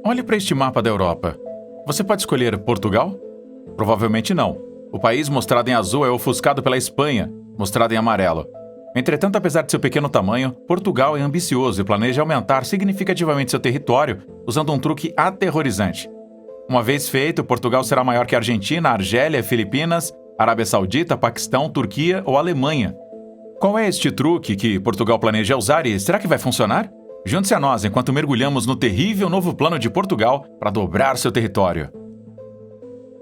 Olhe para este mapa da Europa. Você pode escolher Portugal? Provavelmente não. O país mostrado em azul é ofuscado pela Espanha, mostrado em amarelo. Entretanto, apesar de seu pequeno tamanho, Portugal é ambicioso e planeja aumentar significativamente seu território usando um truque aterrorizante. Uma vez feito, Portugal será maior que a Argentina, Argélia, Filipinas, Arábia Saudita, Paquistão, Turquia ou Alemanha. Qual é este truque que Portugal planeja usar e será que vai funcionar? Junte-se a nós enquanto mergulhamos no terrível novo plano de Portugal para dobrar seu território.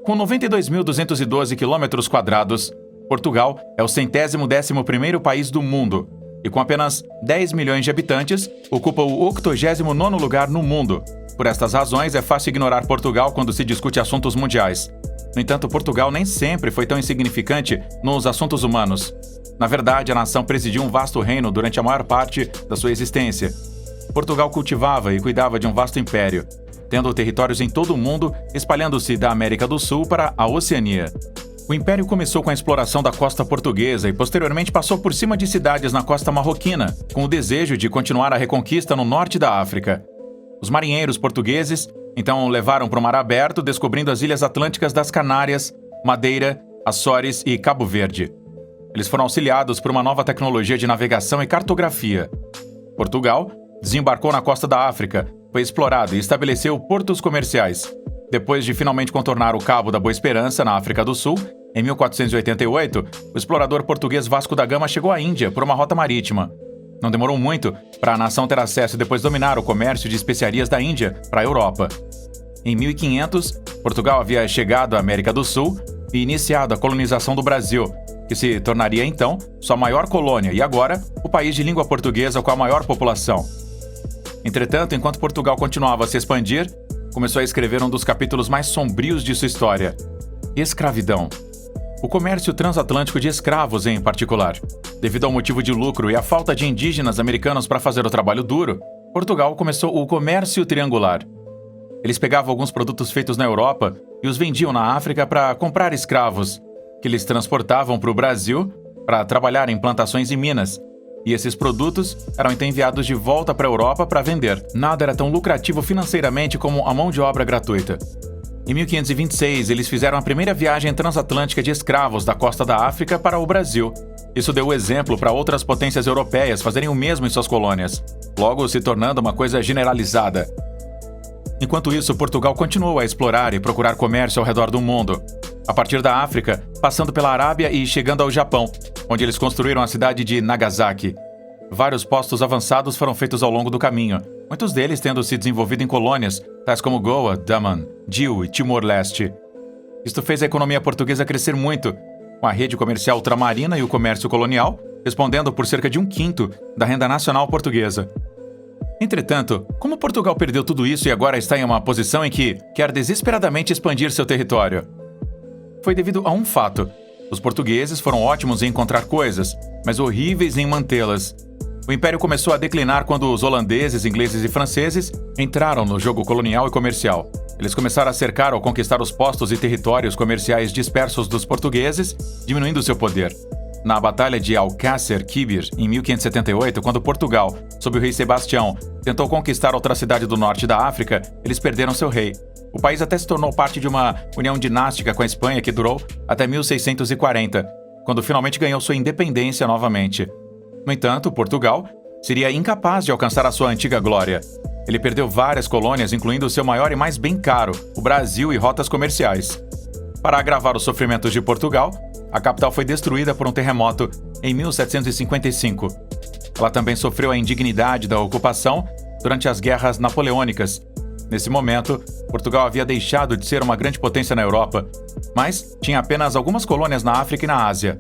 Com 92.212 km², Portugal é o 111º país do mundo e, com apenas 10 milhões de habitantes, ocupa o 89º lugar no mundo. Por estas razões, é fácil ignorar Portugal quando se discute assuntos mundiais. No entanto, Portugal nem sempre foi tão insignificante nos assuntos humanos. Na verdade, a nação presidiu um vasto reino durante a maior parte da sua existência. Portugal cultivava e cuidava de um vasto império, tendo territórios em todo o mundo, espalhando-se da América do Sul para a Oceania. O império começou com a exploração da costa portuguesa e posteriormente passou por cima de cidades na costa marroquina, com o desejo de continuar a reconquista no norte da África. Os marinheiros portugueses então levaram para o mar aberto, descobrindo as ilhas atlânticas das Canárias, Madeira, Açores e Cabo Verde. Eles foram auxiliados por uma nova tecnologia de navegação e cartografia. Portugal desembarcou na costa da África, foi explorado e estabeleceu portos comerciais. Depois de finalmente contornar o Cabo da Boa Esperança, na África do Sul, em 1488, o explorador português Vasco da Gama chegou à Índia por uma rota marítima. Não demorou muito para a nação ter acesso e depois dominar o comércio de especiarias da Índia para a Europa. Em 1500, Portugal havia chegado à América do Sul e iniciado a colonização do Brasil, que se tornaria então sua maior colônia e agora o país de língua portuguesa com a maior população. Entretanto, enquanto Portugal continuava a se expandir, começou a escrever um dos capítulos mais sombrios de sua história: escravidão. O comércio transatlântico de escravos, em particular. Devido ao motivo de lucro e à falta de indígenas americanos para fazer o trabalho duro, Portugal começou o comércio triangular. Eles pegavam alguns produtos feitos na Europa e os vendiam na África para comprar escravos, que eles transportavam para o Brasil para trabalhar em plantações e minas. E esses produtos eram então enviados de volta para a Europa para vender. Nada era tão lucrativo financeiramente como a mão de obra gratuita. Em 1526, eles fizeram a primeira viagem transatlântica de escravos da costa da África para o Brasil. Isso deu o exemplo para outras potências europeias fazerem o mesmo em suas colônias, logo se tornando uma coisa generalizada. Enquanto isso, Portugal continuou a explorar e procurar comércio ao redor do mundo, a partir da África, passando pela Arábia e chegando ao Japão, onde eles construíram a cidade de Nagasaki. Vários postos avançados foram feitos ao longo do caminho, muitos deles tendo se desenvolvido em colônias, tais como Goa, Daman, Diu e Timor-Leste. Isto fez a economia portuguesa crescer muito, com a rede comercial ultramarina e o comércio colonial, respondendo por cerca de 1/5 da renda nacional portuguesa. Entretanto, como Portugal perdeu tudo isso e agora está em uma posição em que quer desesperadamente expandir seu território? Foi devido a um fato. Os portugueses foram ótimos em encontrar coisas, mas horríveis em mantê-las. O império começou a declinar quando os holandeses, ingleses e franceses entraram no jogo colonial e comercial. Eles começaram a cercar ou conquistar os postos e territórios comerciais dispersos dos portugueses, diminuindo seu poder. Na Batalha de Alcácer Quibir, em 1578, quando Portugal, sob o rei Sebastião, tentou conquistar outra cidade do norte da África, eles perderam seu rei. O país até se tornou parte de uma união dinástica com a Espanha que durou até 1640, quando finalmente ganhou sua independência novamente. No entanto, Portugal seria incapaz de alcançar a sua antiga glória. Ele perdeu várias colônias, incluindo o seu maior e mais bem caro, o Brasil e rotas comerciais. Para agravar os sofrimentos de Portugal, a capital foi destruída por um terremoto em 1755. Ela também sofreu a indignidade da ocupação durante as guerras napoleônicas. Nesse momento, Portugal havia deixado de ser uma grande potência na Europa, mas tinha apenas algumas colônias na África e na Ásia.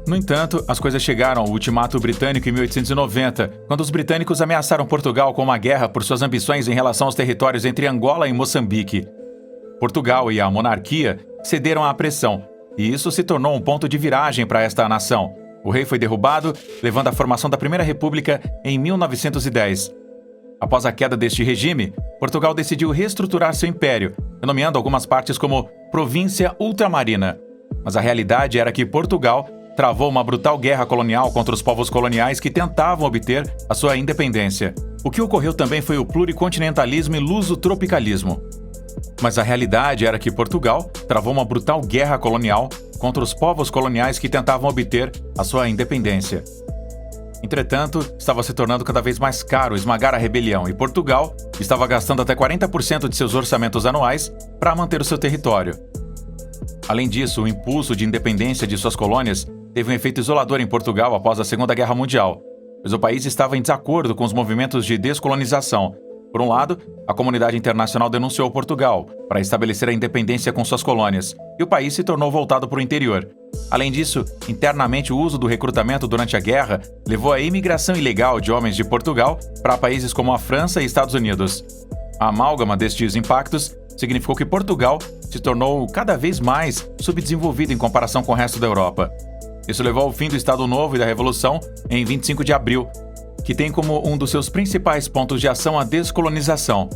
No entanto, as coisas chegaram ao ultimato britânico em 1890, quando os britânicos ameaçaram Portugal com uma guerra por suas ambições em relação aos territórios entre Angola e Moçambique. Portugal e a monarquia cederam à pressão, e isso se tornou um ponto de viragem para esta nação. O rei foi derrubado, levando à formação da Primeira República em 1910. Após a queda deste regime, Portugal decidiu reestruturar seu império, renomeando algumas partes como Província Ultramarina. Mas a realidade era que Portugal travou uma brutal guerra colonial contra os povos coloniais que tentavam obter a sua independência. O que ocorreu também foi o pluricontinentalismo e luso-tropicalismo. Mas a realidade era que Portugal travou uma brutal guerra colonial contra os povos coloniais que tentavam obter a sua independência. Entretanto, estava se tornando cada vez mais caro esmagar a rebelião e Portugal estava gastando até 40% de seus orçamentos anuais para manter o seu território. Além disso, o impulso de independência de suas colônias teve um efeito isolador em Portugal após a Segunda Guerra Mundial, pois o país estava em desacordo com os movimentos de descolonização. Por um lado, a comunidade internacional denunciou Portugal para estabelecer a independência com suas colônias, e o país se tornou voltado para o interior. Além disso, internamente o uso do recrutamento durante a guerra levou à imigração ilegal de homens de Portugal para países como a França e Estados Unidos. A amálgama destes impactos significou que Portugal se tornou cada vez mais subdesenvolvido em comparação com o resto da Europa. Isso levou ao fim do Estado Novo e da Revolução em 25 de abril, que tem como um dos seus principais pontos de ação a descolonização.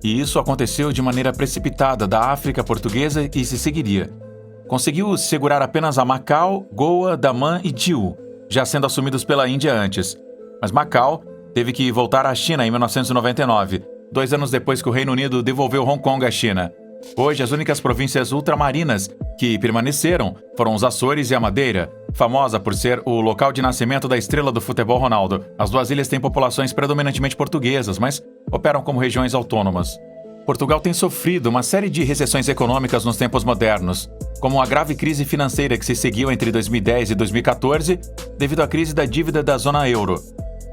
E isso aconteceu de maneira precipitada da África portuguesa e se seguiria. Conseguiu segurar apenas a Macau, Goa, Daman e Diu, já sendo assumidos pela Índia antes. Mas Macau teve que voltar à China em 1999, 2 anos depois que o Reino Unido devolveu Hong Kong à China. Hoje, as únicas províncias ultramarinas que permaneceram foram os Açores e a Madeira, famosa por ser o local de nascimento da estrela do futebol Ronaldo. As duas ilhas têm populações predominantemente portuguesas, mas operam como regiões autônomas. Portugal tem sofrido uma série de recessões econômicas nos tempos modernos, como a grave crise financeira que se seguiu entre 2010 e 2014 devido à crise da dívida da zona euro.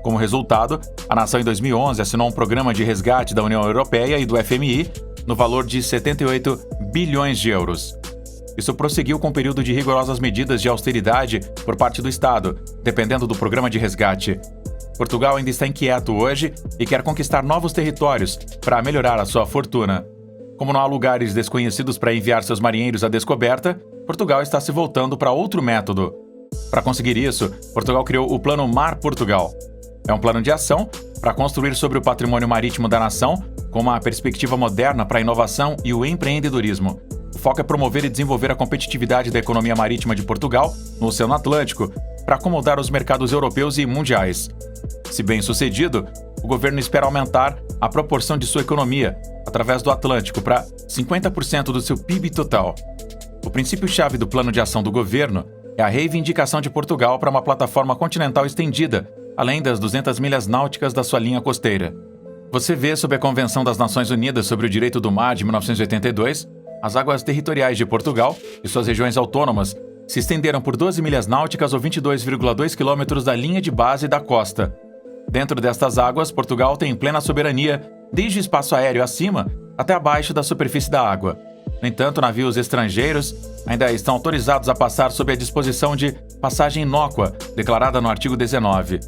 Como resultado, a nação em 2011 assinou um programa de resgate da União Europeia e do FMI no valor de 78 bilhões de euros. Isso prosseguiu com um período de rigorosas medidas de austeridade por parte do Estado, dependendo do programa de resgate. Portugal ainda está inquieto hoje e quer conquistar novos territórios para melhorar a sua fortuna. Como não há lugares desconhecidos para enviar seus marinheiros à descoberta, Portugal está se voltando para outro método. Para conseguir isso, Portugal criou o Plano Mar Portugal. É um plano de ação para construir sobre o patrimônio marítimo da nação com uma perspectiva moderna para a inovação e o empreendedorismo. O foco é promover e desenvolver a competitividade da economia marítima de Portugal no Oceano Atlântico para acomodar os mercados europeus e mundiais. Se bem sucedido, o governo espera aumentar a proporção de sua economia através do Atlântico para 50% do seu PIB total. O princípio-chave do plano de ação do governo é a reivindicação de Portugal para uma plataforma continental estendida, além das 200 milhas náuticas da sua linha costeira. Você vê sob a Convenção das Nações Unidas sobre o Direito do Mar de 1982, as águas territoriais de Portugal e suas regiões autônomas se estenderam por 12 milhas náuticas ou 22,2 quilômetros da linha de base da costa. Dentro destas águas, Portugal tem plena soberania, desde o espaço aéreo acima até abaixo da superfície da água. No entanto, navios estrangeiros ainda estão autorizados a passar sob a disposição de passagem inócua, declarada no artigo 19.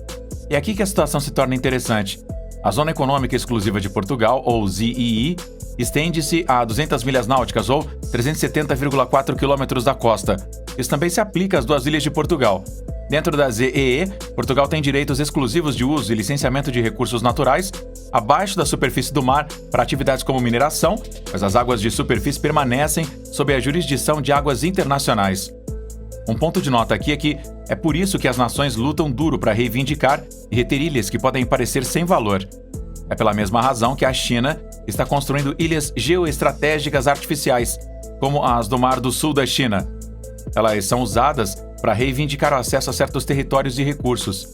É aqui que a situação se torna interessante. A Zona Econômica Exclusiva de Portugal, ou ZEE, estende-se a 200 milhas náuticas, ou 370,4 quilômetros da costa. Isso também se aplica às duas ilhas de Portugal. Dentro da ZEE, Portugal tem direitos exclusivos de uso e licenciamento de recursos naturais abaixo da superfície do mar para atividades como mineração, mas as águas de superfície permanecem sob a jurisdição de águas internacionais. Um ponto de nota aqui é que é por isso que as nações lutam duro para reivindicar e reter ilhas que podem parecer sem valor. É pela mesma razão que a China está construindo ilhas geoestratégicas artificiais, como as do Mar do Sul da China. Elas são usadas para reivindicar o acesso a certos territórios e recursos.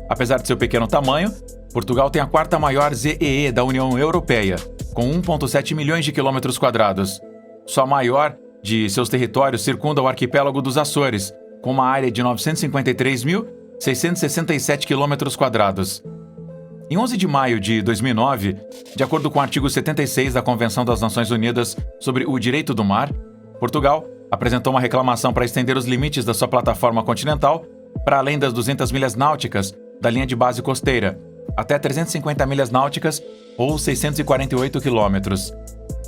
Apesar de seu pequeno tamanho, Portugal tem a quarta maior ZEE da União Europeia, com 1,7 milhões de quilômetros quadrados. Sua maior de seus territórios circunda o arquipélago dos Açores, com uma área de 953.667 quilômetros quadrados. Em 11 de maio de 2009, de acordo com o artigo 76 da Convenção das Nações Unidas sobre o Direito do Mar, Portugal apresentou uma reclamação para estender os limites da sua plataforma continental para além das 200 milhas náuticas da linha de base costeira, até 350 milhas náuticas ou 648 quilômetros.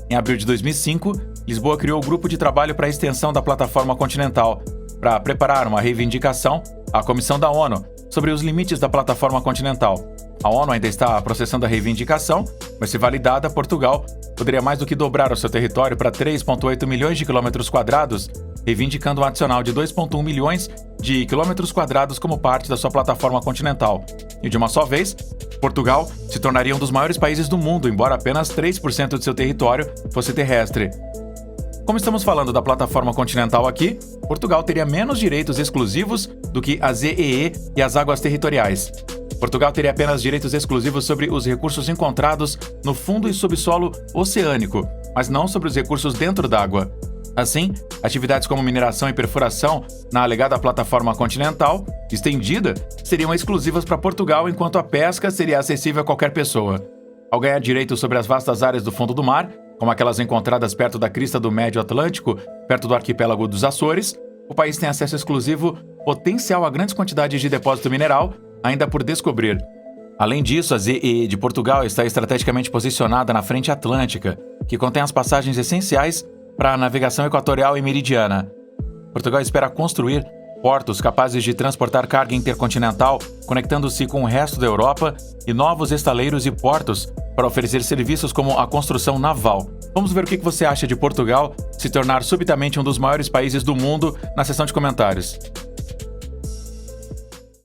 Em abril de 2005, Lisboa criou o Grupo de Trabalho para a Extensão da Plataforma Continental, para preparar uma reivindicação à Comissão da ONU sobre os limites da Plataforma Continental. A ONU ainda está processando a reivindicação, mas se validada, Portugal poderia mais do que dobrar o seu território para 3,8 milhões de quilômetros quadrados reivindicando um adicional de 2,1 milhões de quilômetros quadrados como parte da sua plataforma continental. E de uma só vez, Portugal se tornaria um dos maiores países do mundo, embora apenas 3% de seu território fosse terrestre. Como estamos falando da plataforma continental aqui, Portugal teria menos direitos exclusivos do que a ZEE e as águas territoriais. Portugal teria apenas direitos exclusivos sobre os recursos encontrados no fundo e subsolo oceânico, mas não sobre os recursos dentro d'água. Assim, atividades como mineração e perfuração na alegada plataforma continental estendida seriam exclusivas para Portugal, enquanto a pesca seria acessível a qualquer pessoa. Ao ganhar direitos sobre as vastas áreas do fundo do mar, como aquelas encontradas perto da crista do Médio Atlântico, perto do arquipélago dos Açores, o país tem acesso exclusivo potencial a grandes quantidades de depósito mineral, ainda por descobrir. Além disso, a ZEE de Portugal está estrategicamente posicionada na frente atlântica, que contém as passagens essenciais para a navegação equatorial e meridiana. Portugal espera construir portos capazes de transportar carga intercontinental, conectando-se com o resto da Europa, e novos estaleiros e portos para oferecer serviços como a construção naval. Vamos ver o que você acha de Portugal se tornar subitamente um dos maiores países do mundo na seção de comentários.